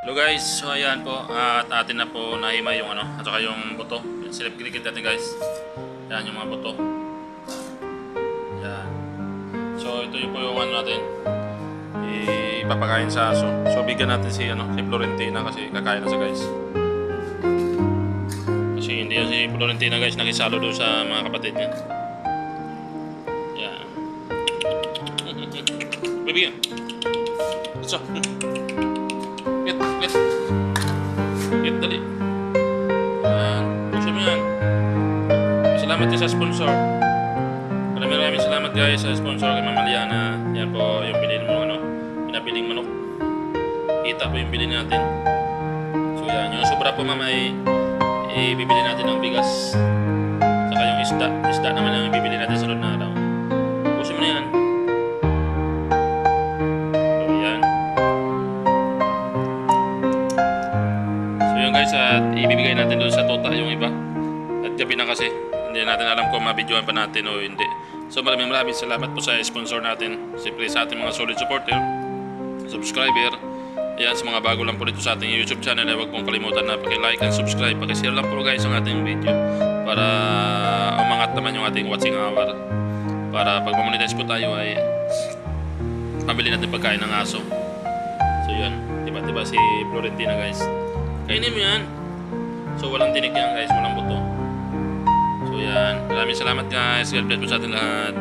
Hello guys, so ayan po at atin na po nahima yung at saka yung buto. Silip kilikit natin guys. Yan yung mga buto. Yan. So ito yung po yung natin. Ipapakain sa aso. So bigyan natin si si Florentina kasi kakain na siya guys. Kasi hindi yan si Florentina guys nakisalo doon sa mga kapatid niya. Yan. Bibigyan. So. Get dali. Yan. Puso mo yan. Salamat din sa sponsor. Maraming salamat guys sa sponsor kay Mama Liana. Yan po yung bilhin mo pinabiling manok. Kita po yung bilhin natin. So yan. Yung sobra po mama ay bibili natin ng bigas. Saka yung isda. Isda naman ang ibibili natin sa sunod na araw. Puso mo na yan. Guys, at ibibigay natin doon sa tota yung iba at gabi na kasi hindi natin alam kung mabidyoan pa natin o hindi. So maraming salamat po sa sponsor natin, siyempre sa ating mga solid supporter, subscriber. Ayan, sa mga bago lang po dito sa ating YouTube channel ay huwag pong kalimutan na paki-like and subscribe, paki-share lang po guys ang ating video para umangat naman yung ating watching hour, para pag monetize po tayo ay pabili natin pagkain ng aso. So yan, diba si Florentina guys. Kainin mo yan. So walang tinik yan guys, walang buto. So yan, maraming salamat guys. God bless po sa atin lahat.